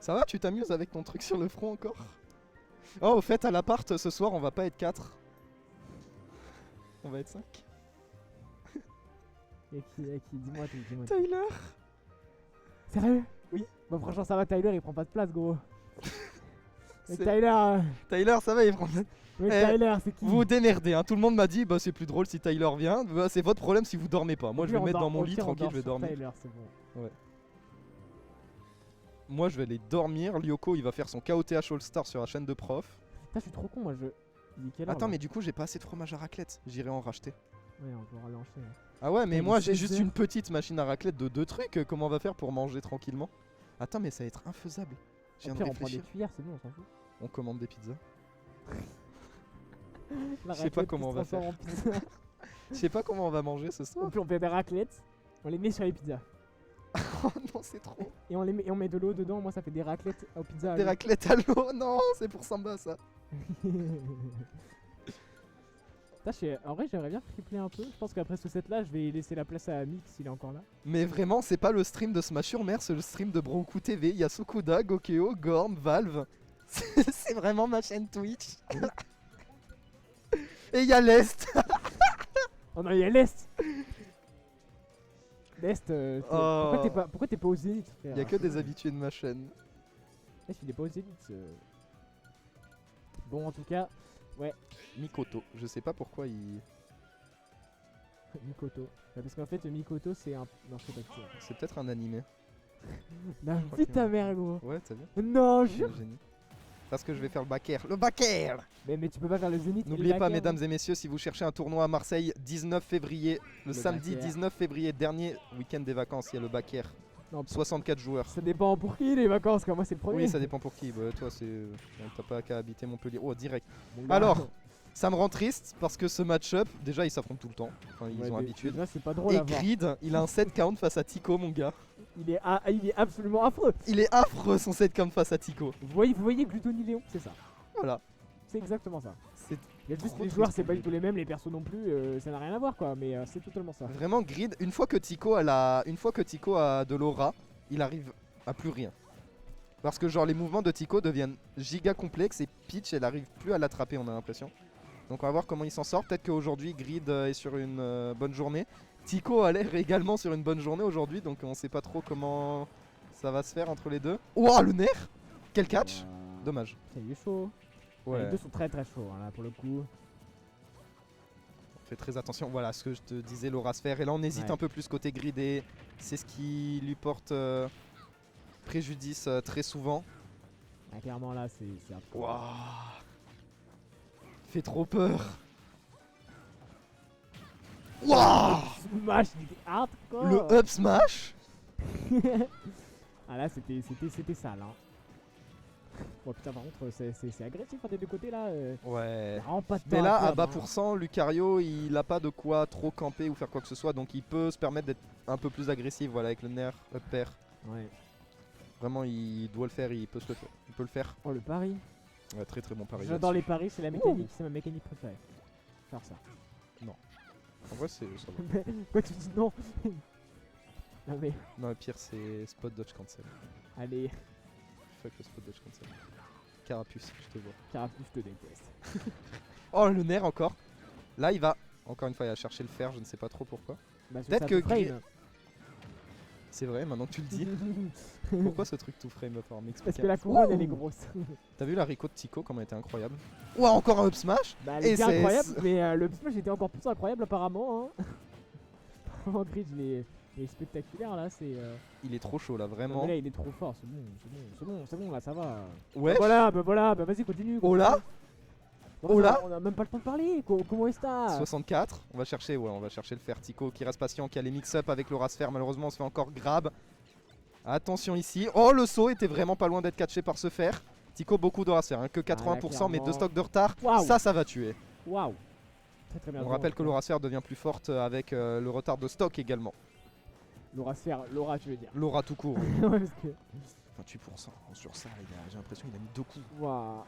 Ça va, tu t'amuses avec ton truc sur le front encore? Oh, au fait, à l'appart, ce soir, on va pas être 4. On va être 5. Y'a qui dis-moi tout, dis-moi tout. Tyler. Sérieux? Oui. Bon, franchement, ça va, Tyler, il prend pas de place, gros. Mais C'est- Tyler, Tyler, ça va, il prend... mais Eh, Tyler, c'est qui? Vous vous démerdez, hein. Tout le monde m'a dit, bah c'est plus drôle si Tyler vient. Bah, c'est votre problème si vous dormez pas. Moi, je vais me mettre dans mon lit tranquille, je vais dormir. Tyler, c'est bon. Moi, je vais aller dormir. Lyoko, il va faire son KOTH All-Star sur la chaîne de prof. Putain, je suis trop con, moi, je. Il est quelle heure, Attends, là? mais du coup, j'ai pas assez de fromage à raclette. J'irai en racheter. Ouais, on pourra l'enchaîner. Ah ouais, mais Putain, moi, il est j'ai 16 juste heures. une petite machine à raclette de 2 trucs. Comment on va faire pour manger tranquillement? Attends, mais ça va être infaisable. Je viens Au de pire, on prend des réfléchir. cuillères, c'est bon, on s'en fout. On commande des pizzas. La Je sais pas raclette comment qui on va se transforme en pizza. Je sais pas comment on va manger ce Au soir. pire, on fait des raclettes, on les met sur les pizzas. Oh non, c'est trop. Et on, et on met de l'eau dedans, moi ça fait des raclettes aux pizzas. à Des l'eau. raclettes à l'eau. Non, c'est pour Samba ça. Putain, en vrai, j'aimerais bien tripler un peu. Je pense qu'après ce set là, je vais laisser la place à Mix s'il est encore là. Mais vraiment, c'est pas le stream de Smash sur Mer, c'est le stream de Bronco TV. Il y a Sukuda, Gokeo, Gorm, Valve. C'est vraiment ma chaîne Twitch. Et il y a l'Est. Oh non, il y a l'Est. L'Est, Oh. pourquoi t'es pas au Zénith, frère? Il y a que des habitués de ma chaîne. L'Est, il est pas au Zénith. Bon, en tout cas, Mikoto, je sais pas pourquoi il. Mikoto. Ouais, parce qu'en fait, Mikoto, c'est un. Non, c'est pas ça. C'est peut-être un animé. Non, crois dis qu'il- ta mère, gros. Ouais, t'as vu? Non, Je suis jure. un génie. Parce que je vais faire le backer. Le backer. Mais tu peux pas faire le Zénith. et N'oubliez le pas, Dakar, mesdames et messieurs, si vous cherchez un tournoi à Marseille, 19 février, le samedi Backer. 19 février, dernier week-end des vacances, il y a le backer. Non, 64 joueurs. ça dépend pour qui les vacances, quoi. Moi, c'est le premier. Oui, ça dépend pour qui. Bah, toi, c'est. T'as pas qu'à habiter Montpellier. Oh, direct. Bon, bah, Alors, ça me rend triste parce que ce match-up, déjà, ils s'affrontent tout le temps. Enfin, ils ouais, ont mais l'habitude. déjà, c'est pas drôle Et à voir. Grid, il a un set count face à Tico, mon gars. Il est absolument affreux. Il est affreux son set count face à Tico. Vous voyez Glutoni Léon, c'est ça. Voilà. C'est exactement ça. C'est Il y a juste trop les joueurs, triste c'est pour pas du Grid. tout les mêmes, les persos non plus, ça n'a rien à voir quoi, mais c'est totalement ça. Vraiment Grid. Une fois que Tico a de l'aura, il arrive à plus rien. Parce que genre les mouvements de Tico deviennent giga complexes et Peach elle arrive plus à l'attraper, on a l'impression. Donc on va voir comment il s'en sort. Peut-être qu'aujourd'hui Grid est sur une bonne journée. Tico a l'air également sur une bonne journée aujourd'hui, donc on sait pas trop comment ça va se faire entre les deux. Ouah, le nerf. Quel catch. Dommage. Ça, il est chaud. Ouais. Les deux sont très très chauds hein, là pour le coup. Fais très attention, voilà ce que je te disais, l'aura sphère. Et là on hésite Ouais. un peu plus côté Grid et c'est ce qui lui porte préjudice très souvent. Ah, clairement là, c'est un peu. Waouh. Fait trop peur. Waouh. Smash, il était hardcore. Le up smash. Ah là, c'était sale. Hein. Bon putain, par contre, c'est agressif hein, des deux côtés là. Ouais. Vraiment pas de Mais temps là, à perdre, bas hein. pourcent, Lucario, il a pas de quoi trop camper ou faire quoi que ce soit, donc il peut se permettre d'être un peu plus agressif, voilà, avec le nerf, up pair. Ouais. Vraiment, il doit le faire, il peut le faire. Oh le pari. Ouais, très très bon pari. J'adore les là-dessus. paris, c'est la mécanique, c'est ma mécanique préférée. Faire ça. En vrai, c'est ça va. Quoi tu dis non? Non mais, Non, le pire, c'est spot dodge cancel. allez, Fuck le spot dodge cancel. Carapuce, je te vois. Carapuce, je te déteste. Oh, le nerf encore. Là, il va. Encore une fois, il va chercher le fer, je ne sais pas trop pourquoi. Bah, Peut-être ça que te frame. C'est vrai, maintenant que tu le dis. Pourquoi ce truc tout frame up? Alors, m'explique. Parce que la couronne elle est grosse. T'as vu la Rico de Tico, comment elle était incroyable? Ouah, encore un up smash. Bah elle Et était c'est- incroyable, mais le smash était encore plus incroyable apparemment. Hein. Vraiment Grid il est spectaculaire là, c'est... Il est trop chaud là, Non, vraiment. mais là il est trop fort, c'est bon là ça va. Ouais. Bah voilà, bah vas-y continue. Oh là. Non, Oh là. on a même pas le temps de parler, comment est-ce que 64, on va chercher le fer. Tico qui reste patient, qui a les mix-up avec l'aura sphère. Malheureusement, on se fait encore grab. Attention ici. Oh, le saut était vraiment pas loin d'être catché par ce fer. Tico, beaucoup d'aura sphère, hein, que 80%, mais 2 clairement. stocks de retard. Waouh. Ça va tuer. Waouh. Très bien. On rappelle que l'aura sphère devient plus forte avec le retard de stock également. L'aura sphère, l'aura tu veux dire. L'aura tout court. Ouais parce que... 28% sur ça, les gars. J'ai l'impression qu'il a mis 2 coups. Waouh.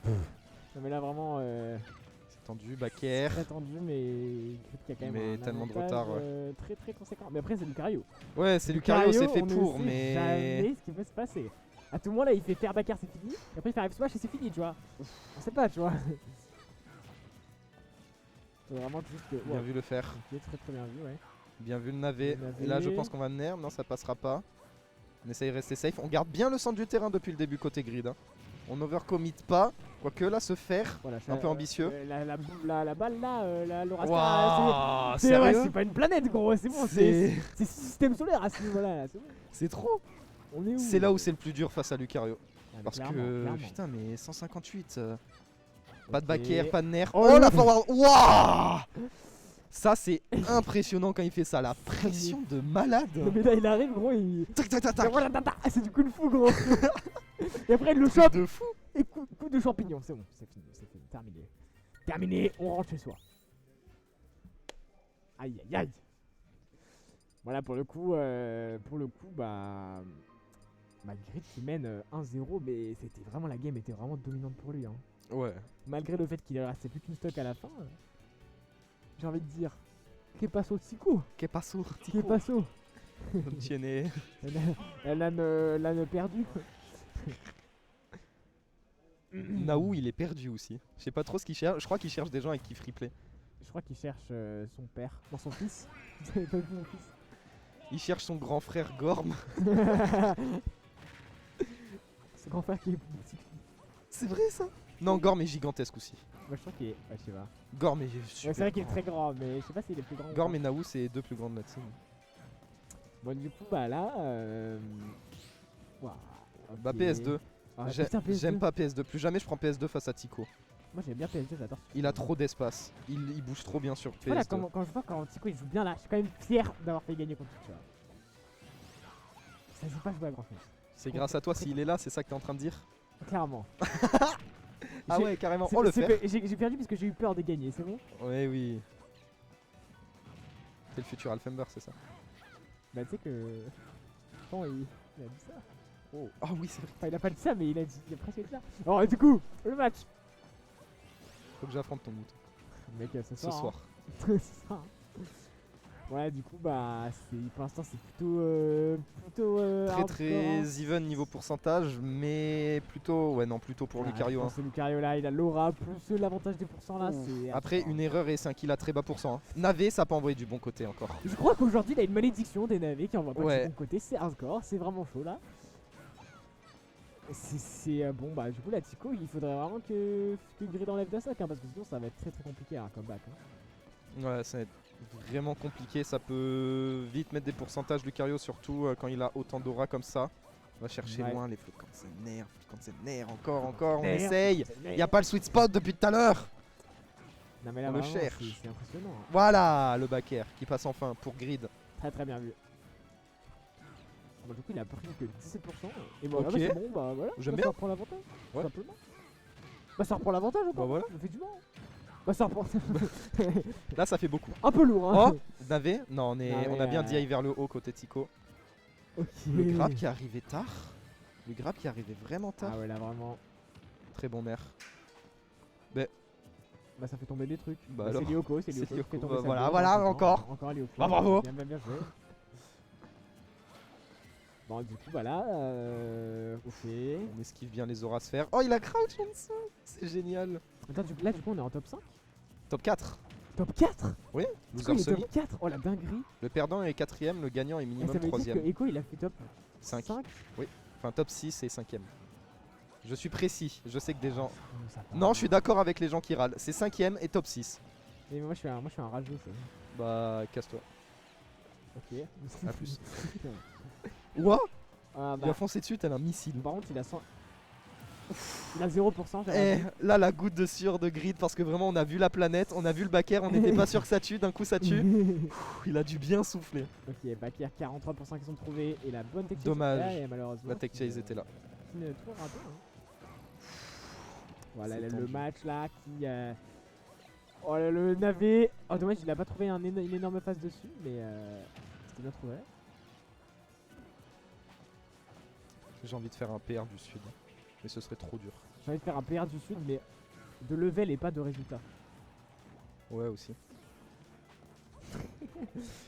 Non mais là vraiment... Tendu, backer. Très tendu, mais il y a quand même Mais un tellement de avantage, retard, ouais. très très conséquent. Mais après, c'est Lucario. Ouais, c'est Lucario, c'est fait on ne pour, sait mais. jamais ce qui peut se passer. À tout moment, là, il fait faire backer, c'est fini. Et après, il fait F smash et c'est fini, tu vois. On sait pas, tu vois. C'est vraiment juste que. Bien vu le faire. Ok, très très bien vu, ouais. Bien vu le navet. Le navet. Et là, je pense qu'on va nerf. Non, ça passera pas. On essaye de rester safe. On garde bien le centre du terrain depuis le début côté grid. Hein. On overcommit pas. Quoique là, se faire. Voilà, Un peu ambitieux. La balle là, la Laura Waouh, c'est ouais, sérieux c'est pas une planète, gros, c'est bon, c'est système solaire à ce niveau-là. C'est bon. C'est trop. On est où? C'est là où c'est le plus dur face à Lucario. Ah, mais Parce clairement, que. clairement. Putain, mais 158. Pas de Ok. backer, pas de nerf. Oh, Oh, le- la forward. Waouh. Ça, c'est impressionnant quand il fait ça. La pression de malade. Non, mais là, il arrive, gros, il. Tac, tac, tac, tac. Voilà, tata, c'est du kung fu, gros. Et après, il le chope. De fou. Et coup de champignon, c'est bon, c'est fini, terminé. Terminé, on rentre chez soi. Aïe aïe aïe. Voilà, pour le coup, bah Grid qui mène 1-0, mais c'était vraiment, la game était vraiment dominante pour lui. Hein. Ouais. Malgré le fait qu'il ne restait plus qu'une stock à la fin, j'ai envie de dire, que passo Tico, Que passo, que passo. Tiene. Elle a perdu. Naou, il est perdu aussi. Je sais pas trop ce qu'il cherche. Je crois qu'il cherche des gens avec qui freeplay. Je crois qu'il cherche son père, non son fils. Vous avez pas vu mon fils? Il cherche son grand frère Gorm. Son grand frère qui est petit. C'est vrai ça? Non, Gorm est gigantesque aussi. Moi je crois qu'il est. Ouais, je sais pas. Gorm est Ouais, super. c'est vrai qu'il est très grand, mais je sais pas s'il est plus grand. ou Gorm pas. et Naou, c'est les deux plus grandes de la team. Bon, du coup, bah là. Waouh, Bah ok. PS2. Ah, J'ai- putain, PS2. J'aime pas PS2. Plus jamais je prends PS2 face à Tico. Moi j'aime bien PS2, j'adore. Il a trop d'espace. Il bouge trop bien sur Voilà, PS2. quand je vois quand Tico il joue bien là, je suis quand même fier d'avoir fait gagner contre lui, tu vois. Ça joue pas jouer à grand chose. C'est grâce à toi s'il est là, c'est ça que t'es en train de dire? Clairement. Ah J'ai- ouais, carrément. C'est- Oh le c'est fer. que J'ai perdu parce que j'ai eu peur de gagner, c'est bon? Ouais, oui. C'est le futur Alfember, c'est ça? Bah tu sais que. Quand il a dit ça. Oh. Ah oui, c'est vrai. Enfin, il a pas dit ça, mais il a presque dit ça. Alors, du coup, le match. Faut que j'affronte ton mouton. Mec, ce Ce soir. C'est ça. Ouais, du coup, bah, pour l'instant, c'est plutôt. Très hardcore, très hein. even niveau pourcentage, mais plutôt. Ouais, non, plutôt pour Ah, Lucario. je Hein. pense que Lucario là, il a l'aura plus l'avantage des pourcents là. C'est Après, hardcore. une erreur et c'est un kill à très bas pourcent. Hein. Navé, ça peut envoyer du bon côté encore. Je crois qu'aujourd'hui, il a une malédiction des navets qui envoie pas Ouais. de bon côté. C'est hardcore, c'est vraiment chaud là. Bon, bah, du coup, la Tico, il faudrait vraiment que Grid enlève de sac, hein, parce que sinon, ça va être très très compliqué un comeback. Hein. Ouais, ça va être vraiment compliqué. Ça peut vite mettre des pourcentages Lucario, surtout quand il a autant d'aura comme ça. On va chercher Ouais. loin les flots quand c'est nerf, encore, on Nerf, essaye. c'est Y a pas le sweet spot depuis tout à l'heure. Non, mais là, on le vraiment, cherche. c'est impressionnant. Hein. Voilà le backer qui passe enfin pour grid. Très très bien vu. Bon, du coup, il a pris que 17%. Et bon, Ok. bah, c'est bon, bah voilà. J'aime Bah, bien. ça reprend l'avantage. Ouais. Simplement. Bah, ça reprend l'avantage encore. Bah, voilà. Ça fait du mal. Bah, ça reprend. Là, ça fait beaucoup. Un peu lourd, hein. Oh, Navé. Non, on a bien DI vers le haut côté Tico. Ok. Le grab qui est arrivé tard. Le grab qui est arrivé vraiment tard. Ah ouais, là vraiment. Très bon nerf. Bah, ça fait tomber des trucs. Bah C'est alors, Lyoko, c'est c'est Lyoko. qui fait Lyoko, tomber bah sa voilà, bourre, voilà, hein, encore. Encore Lyoko. Bah, bravo. Bien joué. Bon, du coup, bah là, ok. On esquive bien les auras sphères. Oh, il a crouch en dessous. C'est génial. Attends, là, du coup, on est en top 5. Top 4. Top 4. Oui, Du coup, loser il est semi. top 4. Oh, la dinguerie. Le perdant est 4ème, le gagnant est Et ça minimum veut dire 3ème. que Echo, il a fait top 5. 5. Enfin, top 6 et 5ème. Je suis précis, je sais que des gens. Ça part. Non, je suis d'accord avec les gens qui râlent. C'est 5ème et top 6. Mais moi, je suis un rageux, ça. Bah, casse-toi. Ok. À plus. Ouah, Ah, il bah, a foncé dessus tel un missile. par contre, il a 100. Il a 0%. j'ai Eh, raison. là la goutte de sueur de grid parce que vraiment on a vu la planète, on a vu le backer, on n'était pas sûr que ça tue, d'un coup ça tue. Pff, il a dû bien souffler. Ok, Bakir, 43% qui sont trouvés. Et la bonne tech chase. Dommage. Et malheureusement. La tech chase était là. Qui ne tourne pas. Hein. Voilà C'est le tendu. match là qui. Oh là, le navet. Oh dommage, il a pas trouvé une énorme phase dessus, mais c'était bien trouvé. J'ai envie de faire un PR du sud, mais ce serait trop dur. J'ai envie de faire un PR du sud, mais de level et pas de résultat. Ouais, aussi.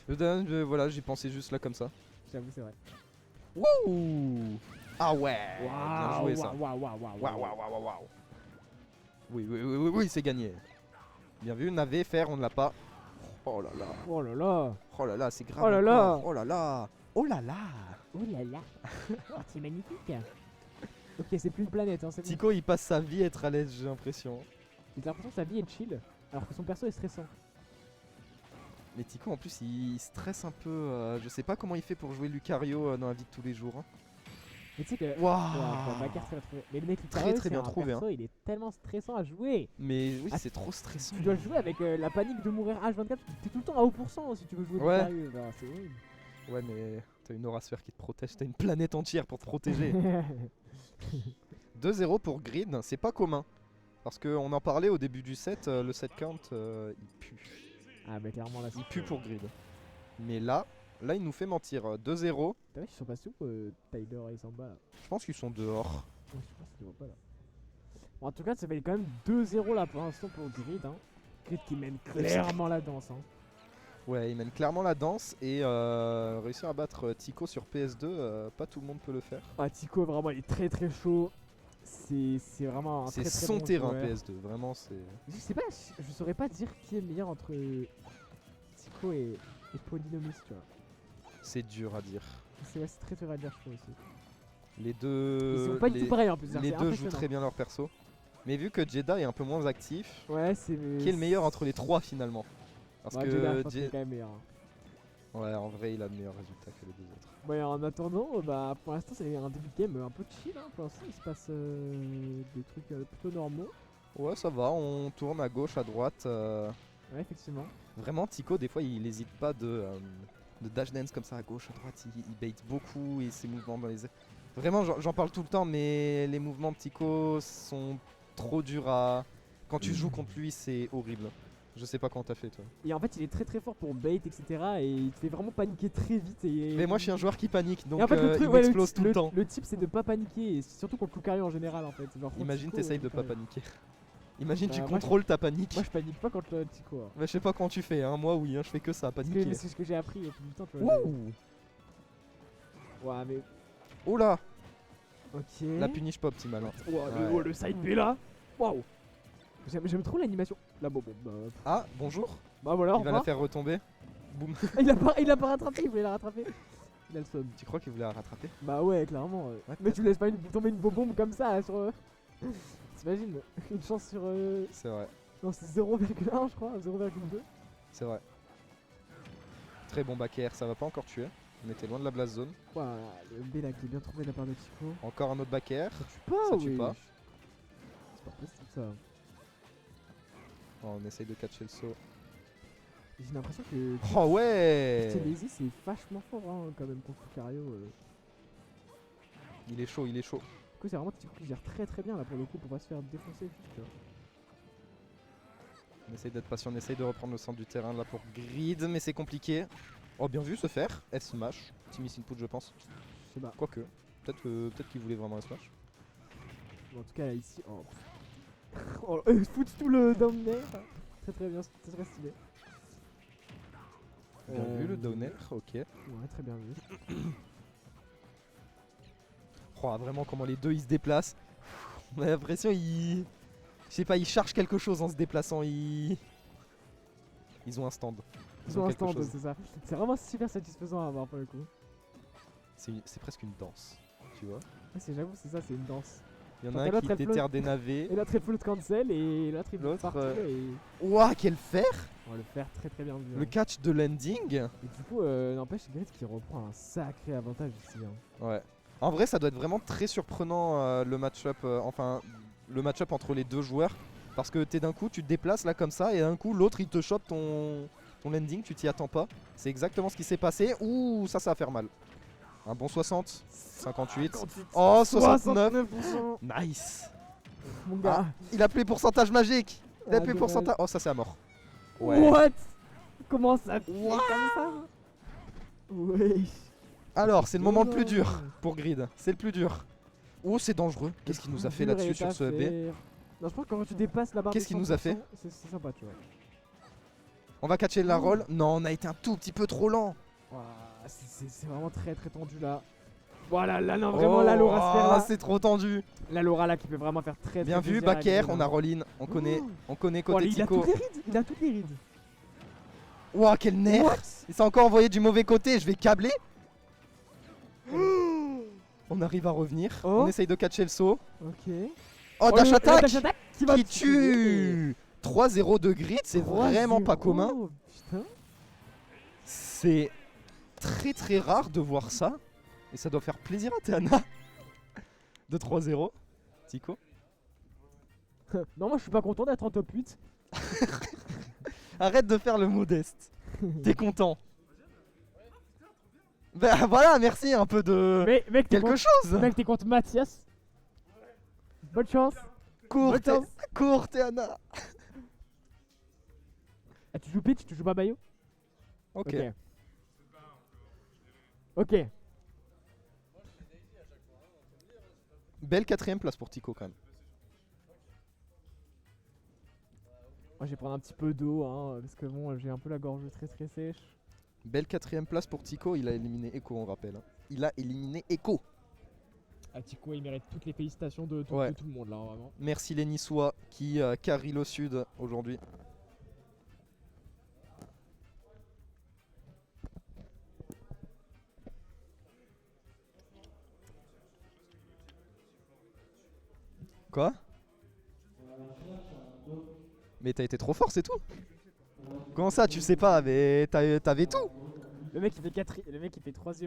Voilà, j'y pensais juste là comme ça. J'avoue, c'est vrai. Wouh! Ah ouais! Bien joué ça. Waouh, waouh, Waouh, waouh, waouh, waouh. Oui, oui, oui, oui, oui, c'est gagné. Bien vu, navet, faire, on ne l'a pas. Oh là là. Oh là là. Oh là là, c'est grave. Oh là là. encore. Oh là là. Oh là là. Oh là là. Oh, c'est magnifique. Ok, c'est plus une planète, hein, c'est bon. Tico, il passe sa vie à être à l'aise, j'ai l'impression. J'ai l'impression que sa vie est chill, alors que son perso est stressant. Mais Tico, en plus, il stresse un peu. Je sais pas comment il fait pour jouer Lucario dans la vie de tous les jours. Hein. Mais tu sais que. Waouh. Ma carte, mais le mec, Très, Lucario, très bien c'est un trouvé, perso, il est tellement stressant à jouer. Mais oui, Ah, c'est trop stressant. Tu dois jouer avec la panique de mourir H24. T'es tout le temps à haut pourcent si tu veux jouer Ouais. Lucario. Genre, c'est horrible. Ouais, mais t'as une aura sphère qui te protège, t'as une planète entière pour te protéger. 2-0 pour Grid, c'est pas commun. Parce qu'on en parlait au début du set, le set count, il pue. Ah, mais clairement là, Il pue pour Grid. Mais là, il nous fait mentir. 2-0, T'as vu, ils sont passés où Tyler et Samba là? je pense qu'ils sont dehors. Ouais, je pense que je les vois pas là. Bon, en tout cas, ça fait quand même 2-0 là pour l'instant pour Grid. Hein. Grid qui mène clairement la danse. Hein. Ouais, il mène clairement la danse et réussir à battre Tico sur PS2, pas tout le monde peut le faire. Ah, Tico, vraiment, il est très très chaud. C'est vraiment un C'est très très son bon terrain joueur. PS2, vraiment c'est... Je sais pas, je saurais pas dire qui est le meilleur entre Tico et Polynomis, tu vois. C'est dur à dire. C'est très dur à dire, je trouve aussi. Les deux... Ils sont pas du tout pareils en plus. Les c'est deux jouent impressionnant. très bien leur perso. Mais vu que Jeddah est un peu moins actif, Ouais, c'est. qui est le meilleur entre les trois finalement? Parce Ouais, que Jeddah, je pense qu'il est quand même meilleur. Hein. Ouais, en vrai, il a de meilleurs résultats que les deux autres. Ouais, en attendant, bah pour l'instant, c'est un début de game un peu chill. Hein. Pour l'instant, il se passe des trucs plutôt normaux. Ouais, ça va, on tourne à gauche, à droite. Ouais, effectivement. Vraiment, Tico, des fois, il n'hésite pas de dash dance comme ça à gauche, à droite. Il bait beaucoup et ses mouvements dans les... Vraiment, j'en parle tout le temps, mais les mouvements de Tico sont trop durs à... Quand tu joues contre lui, c'est horrible. Je sais pas comment t'as fait, toi. Et en fait, il est très très fort pour bait, etc. Et il te fait vraiment paniquer très vite. Mais moi, je suis un joueur qui panique, donc et en fait, le truc, il ouais, m'explose tout le temps. Le type, c'est de pas paniquer, et surtout contre Lucario en général, en fait. Genre, contre Imagine, Tico, t'essayes de pas Lucario. paniquer. Imagine, tu Moi, contrôles ta panique. Moi, je panique pas contre le Tico. Hein. Mais je sais pas comment tu fais, hein. Moi, oui, hein, je fais que ça, paniquer. C'est ce que j'ai appris depuis le temps, tu vois. Ouh. Ouais, mais. Oh là, Ok. la punish pas optimale. Hein. Oh, le side B là. Waouh. J'aime trop l'animation. Là, bon, bah. Ah, bonjour. Bah voilà, au Il va la revoir. faire retomber. Boum. Il a pas rattrapé, il voulait la rattraper. Il a le somme. Tu crois qu'il voulait la rattraper? Bah ouais, clairement. Ouais, Mais tu laisses pas tomber une bombe comme ça sur. T'imagines une chance sur. C'est vrai, Non, c'est 0,1 je crois, 0,2. c'est vrai. Très bon back air, ça va pas encore tuer. On était loin de la blast zone. Ouah, le B là qui est bien trouvé de la part de Tico. Encore un autre back air. Ça tue pas, Ça tue wesh. pas. C'est pas possible ça. Oh, on essaye de catcher le saut. J'ai l'impression que. Oh ouais. Lazy c'est vachement fort hein, quand même contre Lucario. Il est chaud, il est chaud. Du coup, c'est vraiment Tico qui gère très très bien là pour le coup pour pas se faire défoncer juste. Tu vois. On essaye d'être patient, on essaye de reprendre le centre du terrain là pour Grid, mais c'est compliqué. Oh, bien vu se faire. S-smash. Team input, je pense. Je sais pas. Quoique. Peut-être qu'il voulait vraiment S-smash. Bon, en tout cas, là, ici. Oh, oh il fout tout le down air. Très très bien, c'est très stylé. Bien vu le down air, ok. Ouais, très bien vu. Oh, vraiment comment les deux ils se déplacent. On a l'impression ils... Je sais pas, ils chargent quelque chose en se déplaçant. Ils ont un stand. Ils ont un quelque stand, chose. c'est ça. C'est vraiment super satisfaisant à voir pour le coup. C'est presque une danse, tu vois. Ouais, j'avoue, c'est ça, c'est une danse. Il y en Genre, a t'as un l'autre, qui elle flotte. déterre des navets. Et l'autre, il float cancel et l'autre, il L'autre, partout et. Ouah, quel fer! On va le faire très très bien vu. Le hein. catch de landing. Et du coup, n'empêche, Grid qui reprend un sacré avantage ici. Hein. Ouais. En vrai, ça doit être vraiment très surprenant le match-up. Enfin, le match-up entre les deux joueurs. Parce que t'es d'un coup, tu te déplaces là comme ça, et d'un coup, l'autre il te chope ton landing, tu t'y attends pas. C'est exactement ce qui s'est passé. Ouh, ça va faire mal. Un bon 60, 58. Oh, 69. 69%. Nice. Mon gars. Il a appelé le pourcentage magique. Il a Ah, appelé le dommage. pourcentage. Oh, ça c'est à mort. What? Comment ça fait comme ça? Oui. Alors, c'est le moment le plus dur pour Grid. C'est le plus dur. Oh, c'est dangereux. Qu'est-ce qu'il nous a fait Dur là-dessus et sur ce B? Non, je pense que quand tu dépasses la barre Qu'est-ce de qu'il nous a 100%, fait? C'est sympa, tu vois. On va catcher la roll. Non, on a été un tout petit peu trop lent. Ouah, c'est vraiment très très tendu là. Voilà, là non, vraiment la Laura se fait là. C'est trop tendu. La Laura là qui peut vraiment faire très Bien très vu, plaisir à Baker, Green, on a hein. roll-in. On connaît Oh, côté il a Tico. toutes les rides, il a toutes les rides. Ouah, quel nerf. What? Il s'est encore envoyé du mauvais côté, je vais câbler. On arrive à revenir. Oh. On essaye de catcher le saut. Ok. Oh, dash le attack dash attack qui va qui tue. 3-0 de grid, c'est vraiment pas commun. Putain. C'est très très rare de voir ça. Et ça doit faire plaisir à Théana. De 3-0. Tico. Non, moi je suis pas content d'être en top 8. Arrête de faire le modeste. T'es content. Bah voilà, merci, un peu de... Mais mec, t'es quelque contre... chose. Mec, t'es contre Mathias. Bonne chance. Cours, bonne chance. cours, Théana. Ah, tu joues pitch, tu joues pas Bayo? Ok. Ok. Belle 4ème place pour Tico quand même. Moi je vais prendre un petit peu d'eau hein, parce que bon j'ai un peu la gorge très sèche. Belle 4ème place pour Tico, il a éliminé Echo, on rappelle. Il a éliminé Echo. Ah Tico il mérite toutes les félicitations de tout, Ouais. de tout le monde là vraiment. Merci les Niçois qui carry le sud aujourd'hui. Quoi? Mais t'as été trop fort, c'est tout? Comment ça, tu sais pas? Mais t'avais tout? Le mec il fait 4, le mec il fait 3ème.